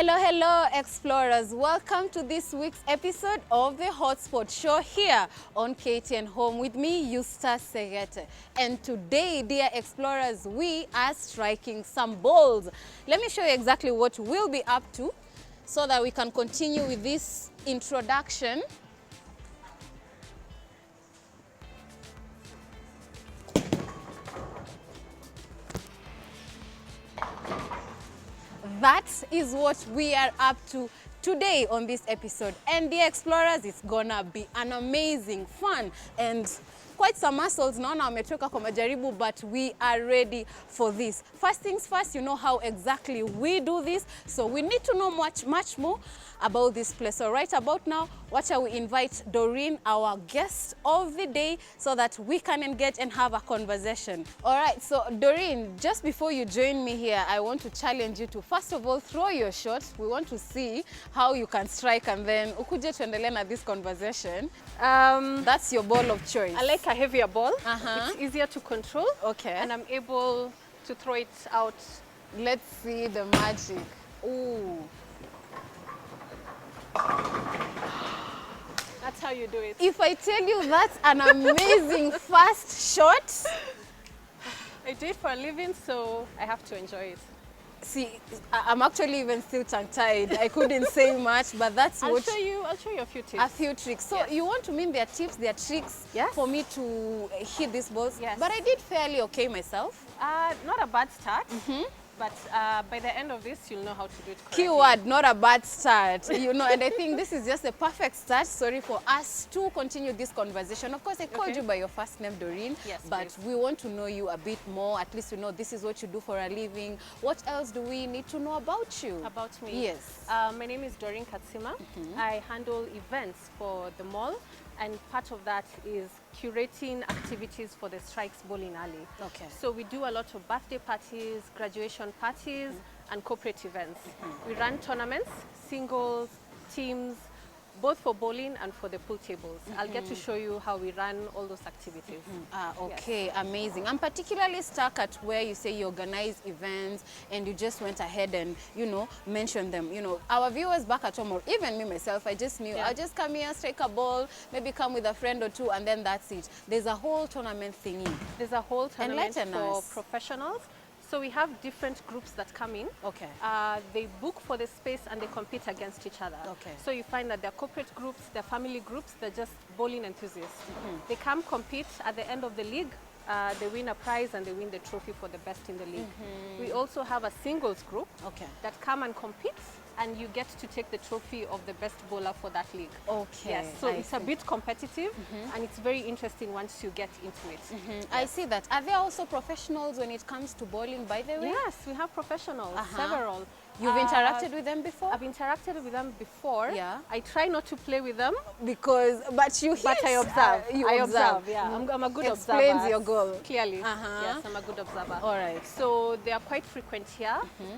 Hello, hello, explorers. Welcome to this week's episode of the Hotspot Show here on KTN Home with me, Strikez. And today, dear explorers, we are striking some balls. Let me show you exactly what we'll be up to so that we can continue with this introduction. That is what we are up to today on this episode. And dear explorers, it's gonna be an amazing fun and quite some muscles. Naona wametoka kwa majaribu, but we are ready for this. First things first, you know how exactly we do this, so we need to know much more about this place. So right about now, what shall we invite Doreen, our guest of the day, so that we can engage and have a conversation. All right, so Doreen, just before you join me here, I want to challenge you to first of all throw your shot. We want to see how you can strike, and then ukuje tuendelee na this conversation. That's your ball of choice. I like a heavier ball. It's easier to control. Okay. And I'm able to throw it out. Let's see the magic. Ooh. That's how you do it. If I tell you that's an amazing fast shot. I do it for a living, so I have to enjoy it. See, I'm actually even still tongue-tied. I couldn't say much, but that's I'll what... show you a few tips. A few tricks. So you want to mean there are tips, there are tricks for me to hit these balls? Yes. But I did fairly okay myself. Not a bad start, but by the end of this, you'll know how to do it correctly. Keyword, not a bad start. You know, and I think this is just a perfect start, sorry, for us to continue this conversation. Of course, I called you by your first name, Doreen. Yes, but please. we want to know you a bit more. At least we know this is what you do for a living. What else do we need to know about you? About me? Yes. My name is Doreen Katsima. I handle events for the mall, and part of that is curating activities for the Strikez bowling alley. Okay. So we do a lot of birthday parties, graduation parties, and corporate events. We run tournaments, singles, teams, both for bowling and for the pool tables. I'll get to show you how we run all those activities. Okay, Yes. amazing. I'm particularly stuck at where you say you organize events and you just went ahead and, you know, mentioned them. You know, our viewers back at home, or even me myself, I just knew, I'll just come here, strike a ball, maybe come with a friend or two, and then that's it. There's a whole tournament thingy. There's a whole tournament Enlighten for us. professionals. So we have different groups that come in. Okay. They book for the space and they compete against each other. Okay. So you find that they're corporate groups, they're family groups, they're just bowling enthusiasts. They come compete at the end of the league. They win a prize and they win the trophy for the best in the league. We also have a singles group that come and compete, and you get to take the trophy of the best bowler for that league. Okay. Yes, so it's a bit competitive, and it's very interesting once you get into it. Yes. I see that. Are there also professionals when it comes to bowling, by the way? Yes, we have professionals, several. You've interacted with them before? I've interacted with them before. Yeah. I try not to play with them. But you hit. But I observe. You I observe. yeah. I'm a good observer. Explains your goal. Clearly. Yes, I'm a good observer. All right. So they are quite frequent here.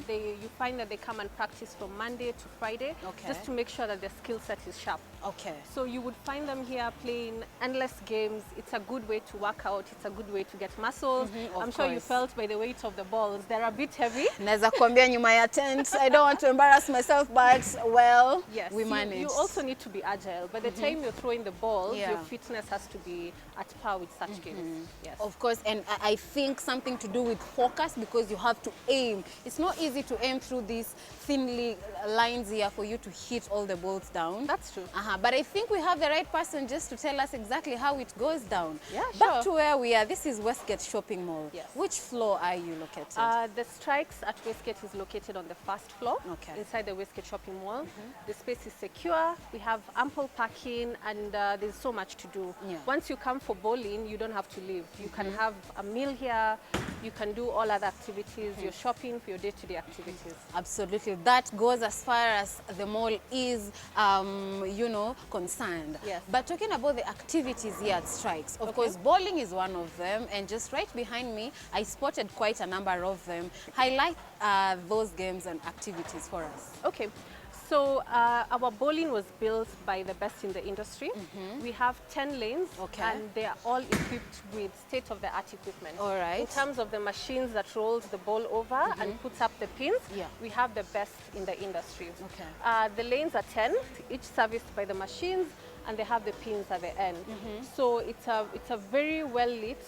You find that they come and practice from Monday to Friday, just to make sure that their skill set is sharp. Okay. So you would find them here playing endless games. It's a good way to work out. It's a good way to get muscles. I'm sure you felt by the weight of the balls, they're a bit heavy. Naweza kuambia nyuma ya tent. I don't want to embarrass myself, but well, yes, we manage. You also need to be agile. By the time you're throwing the ball, your fitness has to be at par with such games. Yes. Of course, and I think something to do with focus, because you have to aim. It's not easy to aim through these thinly lines here for you to hit all the balls down. That's true. But I think we have the right person just to tell us exactly how it goes down. Yeah, Back to where we are. This is Westgate Shopping Mall. Yes. Which floor are you located? The Strikez at Westgate is located on the first floor, inside the Westgate Shopping Mall. The space is secure. We have ample parking, and there's so much to do. Once you come for bowling, you don't have to leave. You can have a meal here. You can do all other activities. You're shopping for your day-to-day activities. Absolutely. That goes as far as the mall is, you know, concerned. Yes. But talking about the activities here at Strikez, of course, bowling is one of them. And just right behind me, I spotted quite a number of them. Highlight those games and activities for us. Okay. So our bowling was built by the best in the industry. We have 10 lanes, and they are all equipped with state-of-the-art equipment. All right. In terms of the machines that rolls the ball over and puts up the pins, we have the best in the industry. The lanes are 10, each serviced by the machines, and they have the pins at the end. So it's a very well lit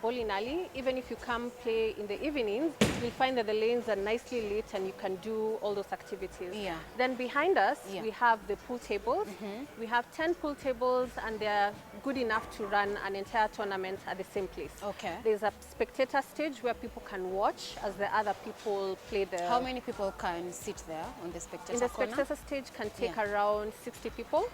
bowling alley. Even if you come play in the evenings, you'll find that the lanes are nicely lit and you can do all those activities. Then behind us, we have the pool tables. We have 10 pool tables, and they're good enough to run an entire tournament at the same place. There's a spectator stage where people can watch as the other people play the... How many people can sit there on the spectator corner? In the spectator stage can take around 60 people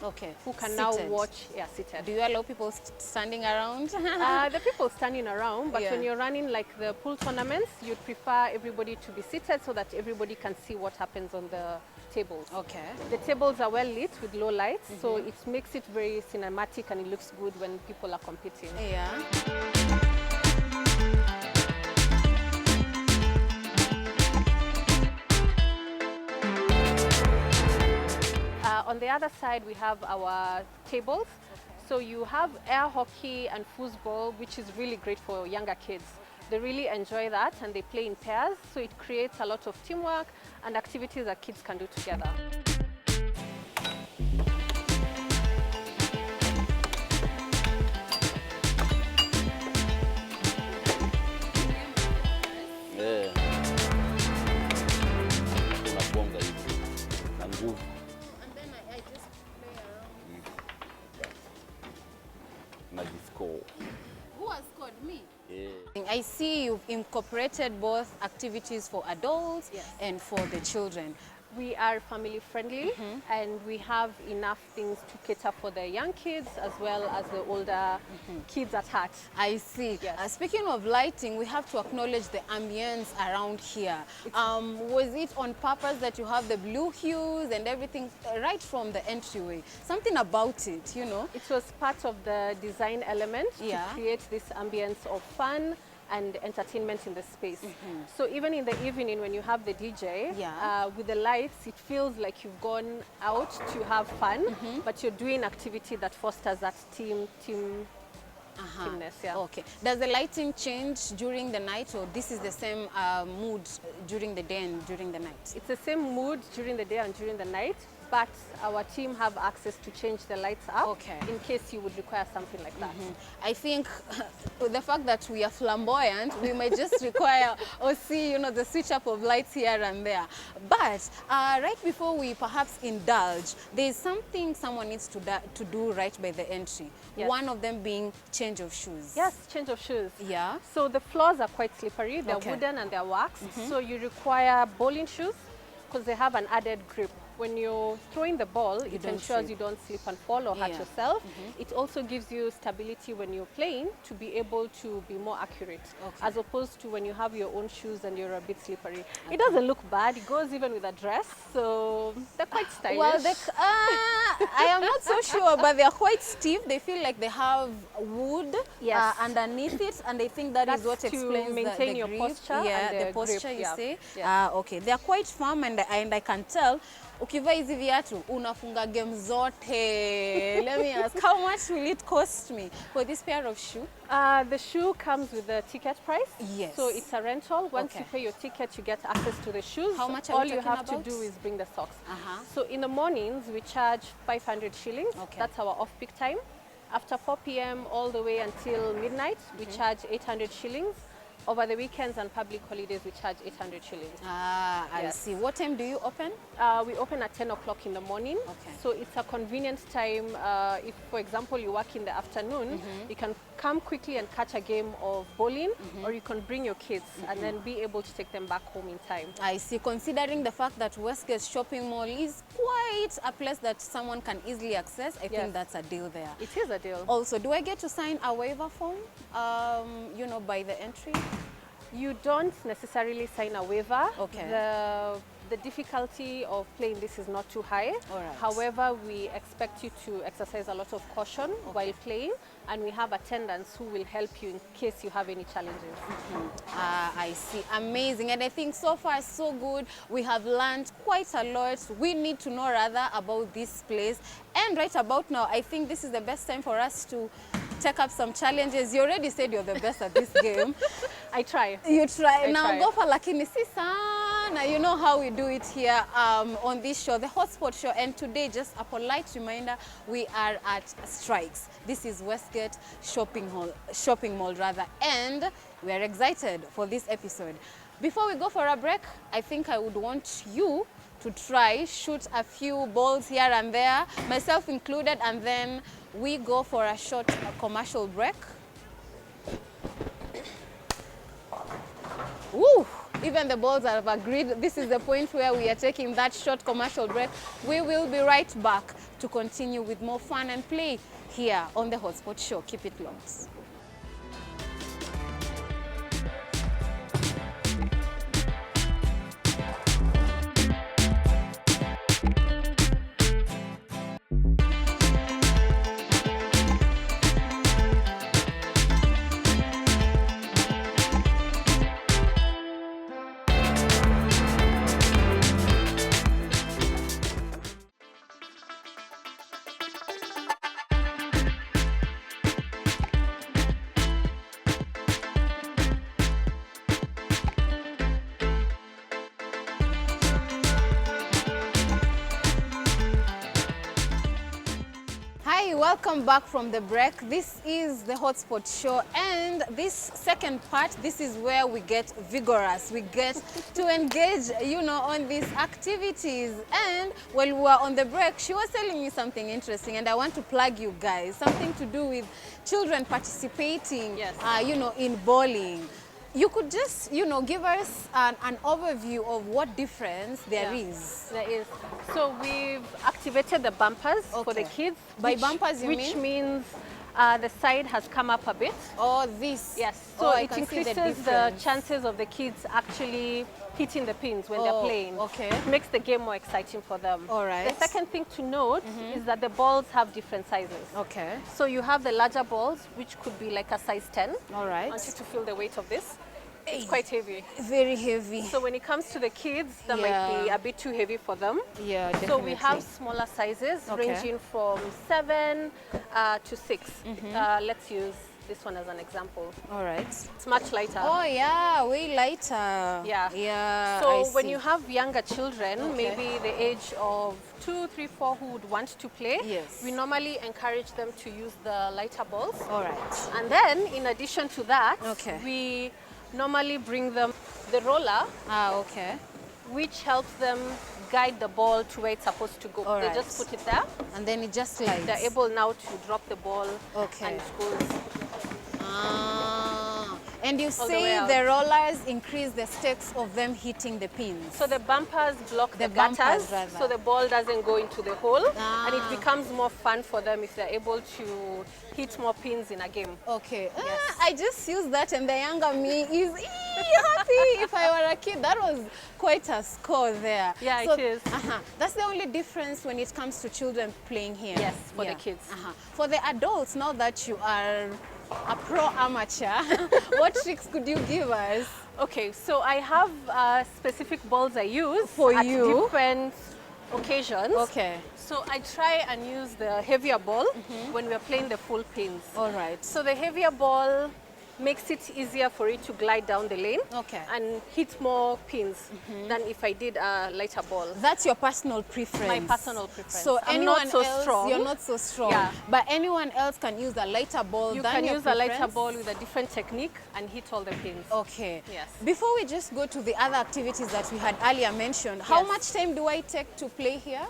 who can now watch, seated. Do you allow people standing around? The people standing around, but when you're running like the pool tournaments, you'd prefer everybody to be seated so that everybody can see what happens on the tables. The tables are well lit with low lights, so it makes it very cinematic and it looks good when people are competing. On the other side, we have our tables. So you have air hockey and foosball, which is really great for younger kids. They really enjoy that and they play in pairs, so it creates a lot of teamwork and activities that kids can do together. Who has scored? Me? I see you've incorporated both activities for adults and for the children. We are family friendly and we have enough things to cater for the young kids as well as the older kids at heart. I see. Speaking of lighting, we have to acknowledge the ambience around here. Was it on purpose that you have the blue hues and everything right from the entryway? Something about it, you know? It was part of the design element to create this ambience of fun and entertainment in the space. So even in the evening when you have the DJ, with the lights, it feels like you've gone out to have fun, but you're doing activity that fosters that teamness. Okay. Does the lighting change during the night, or this is the same mood during the day and during the night? It's the same mood during the day and during the night, but our team have access to change the lights up in case you would require something like that. I think the fact that we are flamboyant, we might just require or see, you know, the switch up of lights here and there. But right before we perhaps indulge, there's something someone needs to do right by the entry. One of them being change of shoes. Yes, change of shoes. So the floors are quite slippery. They're wooden and they're waxed. So you require bowling shoes because they have an added grip. When you're throwing the ball, it ensures you don't slip and fall or hurt yourself. It also gives you stability when you're playing to be able to be more accurate, as opposed to when you have your own shoes and you're a bit slippery. It doesn't look bad. It goes even with a dress, so they're quite stylish. Well, I am not so sure, but they're quite stiff. They feel like they have wood underneath it, and I think that's what explains to maintain the your grip. posture. And the posture grip, you say. Okay, they're quite firm, and I can tell. Ukivaa hizi viatu unafunga game zote. Let me ask, how much will it cost me for this pair of shoe? The shoe comes with the ticket price. Yes. So it's a rental. Once you pay your ticket, you get access to the shoes. How much All you have to do is bring the socks. So in the mornings, we charge 500 shillings. That's our off-peak time. After 4 p.m. all the way until midnight, we charge 800 shillings. Over the weekends and public holidays, we charge 800 shillings. I see. What time do you open? We open at 10 o'clock in the morning. So it's a convenient time. If, for example, you work in the afternoon, you can come quickly and catch a game of bowling, or you can bring your kids and then be able to take them back home in time. I see. Considering the fact that Westgate shopping mall is quite a place that someone can easily access, I think that's a deal there. It is a deal. Also, do I get to sign a waiver form, you know, by the entry? You don't necessarily sign a waiver. Okay. The the difficulty of playing this is not too high. All right. However, we expect you to exercise a lot of caution while playing, and we have attendants who will help you in case you have any challenges. I see. Amazing. And I think so far so good. We have learned quite a lot. We need to know rather about this place. And right about now, I think this is the best time for us to take up some challenges. You already said you're the best at this game. I try. You try. I Now try. go for lakini si sana. You know how we do it here on this show, the Hotspot show. And today, just a polite reminder, we are at Strikez. This is Westgate shopping mall rather. And we are excited for this episode. Before we go for a break, I think I would want you to try shoot a few balls here and there, myself included, and then we go for a short commercial break. Woo! Even the balls have agreed. This is the point where we are taking that short commercial break. We will be right back to continue with more fun and play here on the Hotspot show. Keep it locked. Hi, welcome back from the break. This is the Hotspot show, and this second part, this is where we get vigorous. We get to engage, you know, on these activities. And while we were on the break, she was telling me something interesting, and I want to plug you guys, something to do with children participating, Yes. You know, in bowling. You could just, you know, give us an overview of what difference there is. There is. So we've activated the bumpers for the Okay. kids. By bumpers, you which mean? means the side has come up a bit. Oh, this. Yes. So Oh, I it can see the increases the difference. chances of the kids actually hitting the pins when they're Oh, playing. okay. It makes the game more exciting for them. All right. The second thing to note is that the balls have different sizes. Okay. So you have the larger balls, which could be like a size 10. All right. I want you to feel the weight of this. It's Hey. quite heavy. Very heavy. So when it comes to the kids, that Yeah. might be a bit too heavy for them. Yeah, definitely. So we have smaller sizes Okay. ranging from 7 to 6. Let's use this one as an example. All right. It's much lighter. Oh yeah, way lighter. Yeah. Yeah. So I when see. you have younger children, Okay. maybe the age of 2, 3, 4, who would want to play, Yes. we normally encourage them to use the lighter balls. All right. And then, in addition to that, Okay. we normally bring them the roller, Ah, okay. which helps them guide the ball to where it's supposed to go. All They right. just put it there. And then it just slides. They're able now to drop the ball Okay. and it goes. Ah. And you All the way say out. the rollers increase the stakes of them hitting the pins. So the bumpers block the, The bumpers, gutters, rather. so the ball doesn't go into the hole, and it Ah. becomes more fun for them if they're able to hit more pins in a game. Okay. Yes. I just use that, and the younger me is happy. If I were a kid, that was quite a score there. Yeah, So, it is. That's the only difference when it comes to children playing here. Yes, for the kids. For the adults, now that you are a pro amateur, what tricks could you give us? Okay, so I have specific balls I use For at you? different occasions. Okay. So I try and use the heavier ball when we're playing the full pins. All right. So the heavier ball makes it easier for it to glide down the lane Okay. and hit more pins than if I did a lighter ball. That's your personal preference. My personal preference. So I'm anyone not so else, strong. you're not so strong. Yeah. But anyone else can use a lighter ball You than can your use a lighter preference? ball with a different technique and hit all the pins. Okay. Yes. Before we just go to the other activities that we had earlier mentioned, how Yes. much time do I take to play here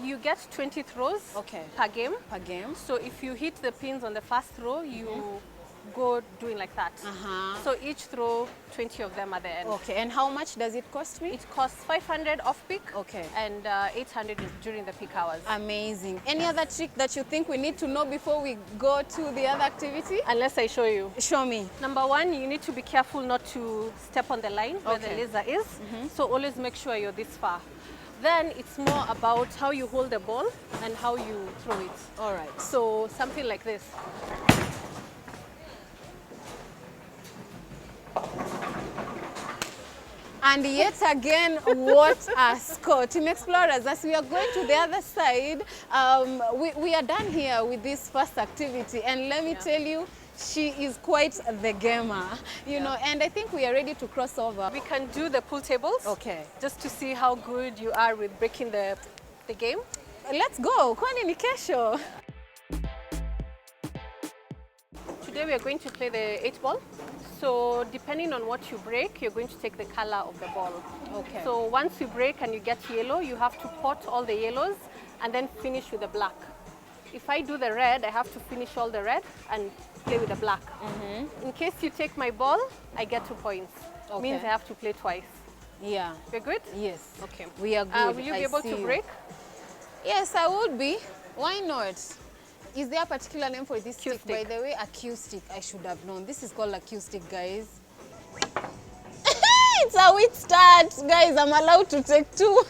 You get 20 throws Okay. per game. per game? So if you hit the pins on the first throw, you go doing like that. So each throw, 20 of them at the end. Okay, and how much does it cost me? It costs 500 off peak. Okay. And 800 is during the peak hours. Amazing. Any other trick that you think we need to know before we go to the other activity? Unless I show you. Show me. Number one, you need to be careful not to step on the line where the laser is. So always make sure you're this far. Then it's more about how you hold the ball and how you throw it. All right. So something like this. And yet again, what a score. Team Explorers, as we are going to the other side, we are done here with this first activity. And let me tell you, she is quite the gamer, you know, and I think we are ready to cross over. We can do the pool tables. Okay. Just to see how good you are with breaking the game. Let's go. Kwani ni kesho. Today we are going to play the 8 ball. So depending on what you break, you're going to take the color of the ball. Okay. So once you break and you get yellow, you have to pot all the yellows and then finish with the black. If I do the red, I have to finish all the red and play with the black. In case you take my ball, I get 2 points. Okay. Means I have to play twice. Yeah. You're good? Yes. Okay. We are good. Will you be able to break? Yes, I would be. Why not? Is there a particular name for this Cue stick? By the way, a cue stick. I should have known. This is called a cue stick, guys. It's a weak start. Guys, I'm allowed to take 2.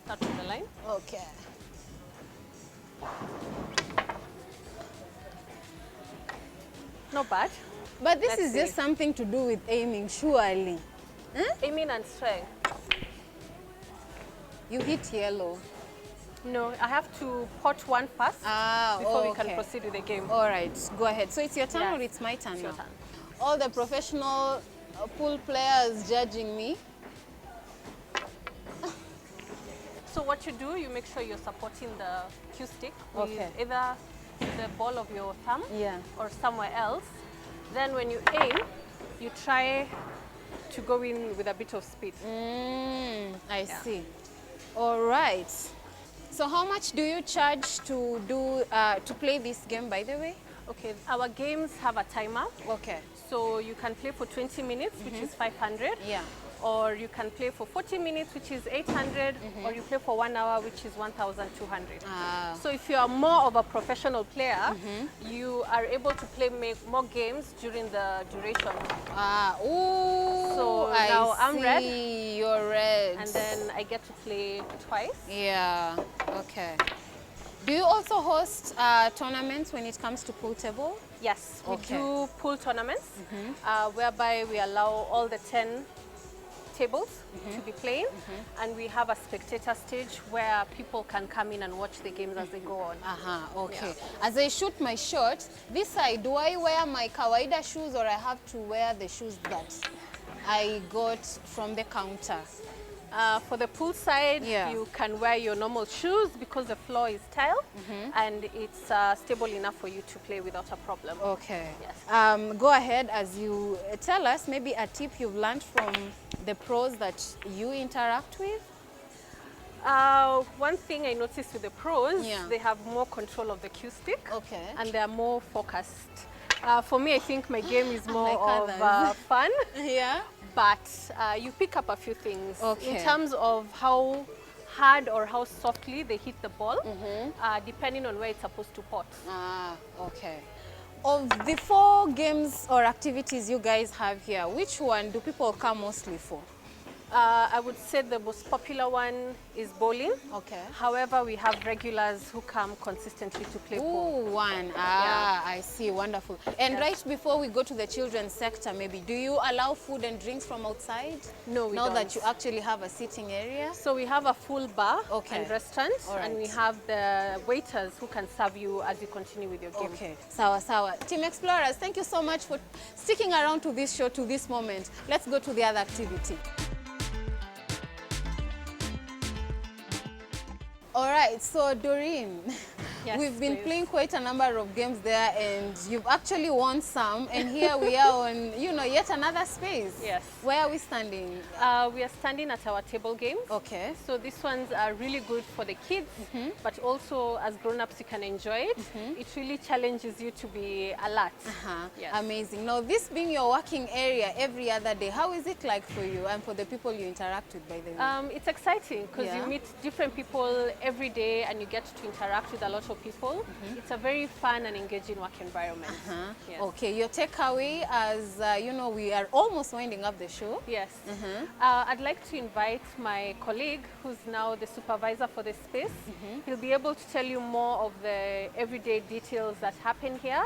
Start with the line. Okay. Not bad. But this Let's is see. just something to do with aiming, surely. Aiming and strength. You hit yellow. No, I have to pot one first before we can proceed with the game. All right, go ahead. So it's your turn Yes, or it's my turn it's now? your turn. All the professional pool players judging me. So what you do, you make sure you're supporting the cue stick with Okay. either the ball of your thumb or somewhere else. Then when you aim, you try to go in with a bit of speed. I see. All right. So how much do you charge to play this game, by the way? Okay, our games have a timer. Okay. So you can play for 20 minutes, which is 500. Yeah. Or you can play for 40 minutes, which is 800, or you play for 1 hour, which is 1,200. So if you are more of a professional player, you are able to play more games during the duration. So now I'm red. You're red. And then I get to play twice. Yeah, okay. Do you also host tournaments when it comes to pool table? Yes, we Okay. do pool tournaments, whereby we allow all the 10 tables to be playing, and we have a spectator stage where people can come in and watch the games as they go on. Okay. As I shoot my shot, this side, do I wear my kawaida shoes or I have to wear the shoes that I got from the counter? For the pool side, you can wear your normal shoes because the floor is tile and it's stable enough for you to play without a problem. Okay. Yes. Go ahead as you tell us maybe a tip you've learned from the pros that you interact with. One thing I noticed with the pros, they have more control of the cue stick, and they are more focused. For me, I think my game is more of fun. But you pick up a few things in terms of how hard or how softly they hit the ball, depending on where it's supposed to pot. Okay. Of the 4 games or activities you guys have here, which one do people come mostly for? I would say the most popular one is bowling. However, we have regulars who come consistently to play pool. One. I see. Wonderful. And right before we go to the children's sector, maybe, do you allow food and drinks from outside? No, we don't. Now that you actually have a sitting area? So we have a full bar and restaurant, and we have the waiters who can serve you as you continue with your game. Okay. Sawa, sawa. Team Explorers, thank you so much for sticking around to this show, to this moment. Let's go to the other activity. All right, so Doreen, Yes, we've been please. playing quite a number of games there, and you've actually won some. And here we are on, you know, yet another space. Yes. Where are we standing? We are standing at our table games. Okay. So these ones are really good for the kids, but also as grown-ups you can enjoy it. It really challenges you to be alert. Yes. Amazing. Now, this being your working area every other day, how is it like for you and for the people you interact with, by the way? It's exciting because Yeah. you meet different people every day and you get to interact with a lot of people. It's a very fun and engaging work environment. Yes. Okay, your takeaway as, you know, we are almost winding up the show. Yes. I'd like to invite my colleague who's now the supervisor for this space. He'll be able to tell you more of the everyday details that happen here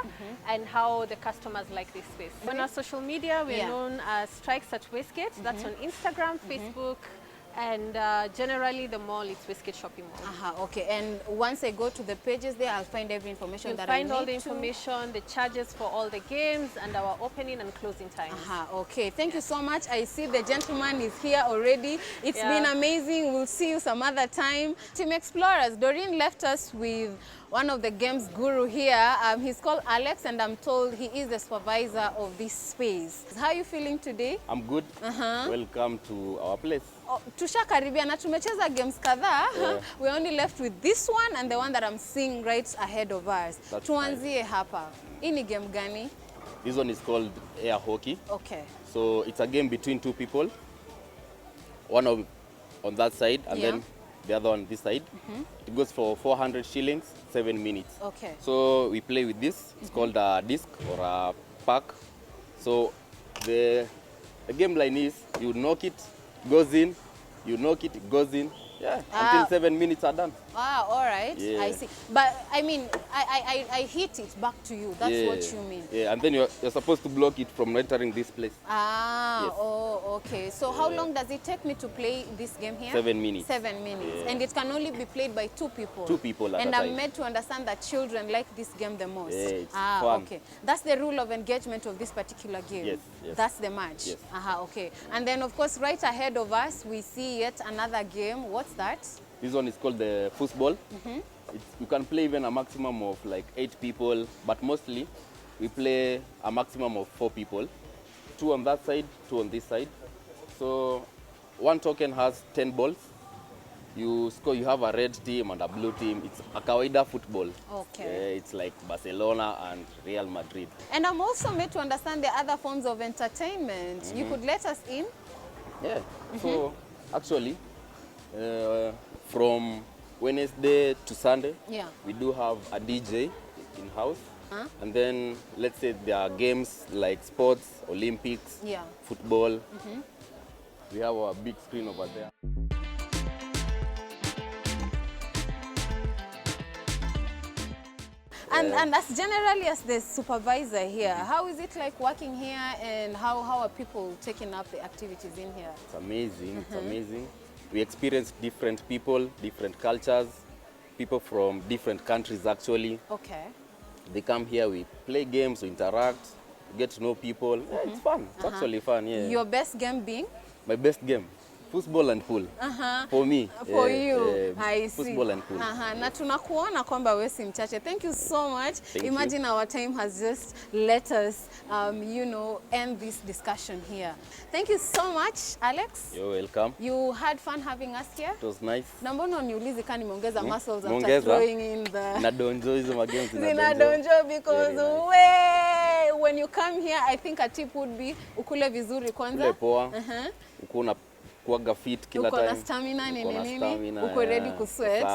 and how the customers like this space. On our social media, we're known as Strikez at Westgate. That's on Instagram, Facebook, and generally the mall, it's Westgate Shopping Mall. Okay, and once I go to the pages there, I'll find every information You'll that find I need all the information, the charges for all the games, and our opening and closing times. Okay, thank you so much. I see the gentleman is here already. It's been amazing. We'll see you some other time. Team Explorers, Doreen left us with one of the games guru here. He's called Alex, and I'm told he is the supervisor of this space. How are you feeling today? I'm good. Welcome to our place. Tushakaribia na tumecheza games kadhaa. We're only left with this one and the one that I'm seeing right ahead of us. Tuanzie hapa. Hii ni game gani? This one is called air hockey. Okay. So it's a game between two people. One on that side and then the other on this side. It goes for 400 shillings, 7 minutes. Okay. So we play with this. It's called a disc or a pack. So the game line is you knock it, goes in, you knock it, it goes in. Yeah, until 7 minutes are done. All right. Yeah. I see. But I mean, I hit it back to you. That's what you mean. Yeah, and then you're supposed to block it from entering this place. Yes. Oh, okay. So how long does it take me to play this game here? 7 minutes. 7 minutes. Yeah. And it can only be played by 2 people. 2 people at a And time. I'm made to understand that children like this game the most. Yeah, it's fun. Okay. That's the rule of engagement of this particular game. Yes, yes. That's the match. Yes. Okay. And then of course right ahead of us we see yet another game. What's that? This one is called the football. You can play even a maximum of like 8 people, but mostly we play a maximum of 4 people. 2 on that side, 2 on this side. So one token has 10 balls. You score, you have a red team and a blue team. It's a kawaida football. Okay. It's like Barcelona and Real Madrid. And I'm also made to understand the other forms of entertainment. You could let us in? Yeah. So actually, from Wednesday to Sunday, we do have a DJ in-house. And then, let's say there are games like sports, Olympics, football. We have our big screen over there. And as generally as the supervisor here, how is it like working here, and how are people taking up the activities in here? It's amazing, it's amazing. We experience different people, different cultures, people from different countries actually. Okay. They come here, we play games, we interact, get to know people. Yeah, it's fun, it's actually fun, yeah. Your best game being? My best game? Football and pool. For me. For you. I see. Football and pool. Na tunakuona kwamba wewe si mchache. Thank you so much. Imagine our time has just let us, you know, end this discussion here. Thank you so much, Alex. You're welcome. You had fun having us here. It was nice. Na mbona uniulize kama nimeongeza muscles after Muongeza. throwing in the... Nadonjo hizo magames. Zinadonjo because when you come here, I think a tip would be ukule vizuri kwanza. Ukule poa. Ukuna kuaga fit kila time. Uko na stamina nini? Uko ready kusweat.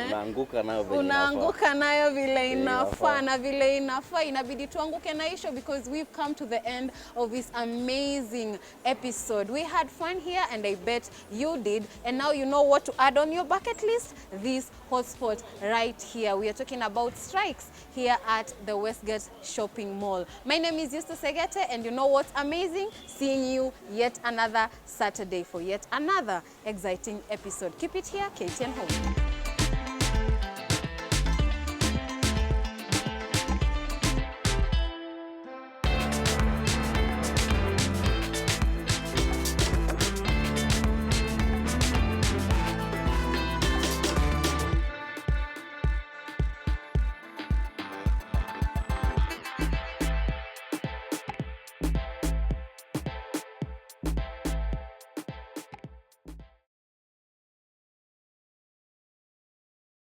Unaanguka nayo vile inafaa. Unaanguka nayo vile inafaa, na vile inafaa inabidi tuanguke na isho, because we've come to the end of this amazing episode. We had fun here and I bet you did, and now you know what to add on your bucket list. This hotspot right here. We are talking about Strikez here at the Westgate Shopping Mall. My name is Eustace Segete, and you know what's amazing? Seeing you yet another Saturday for yet another exciting episode. Keep it here, KTN Home.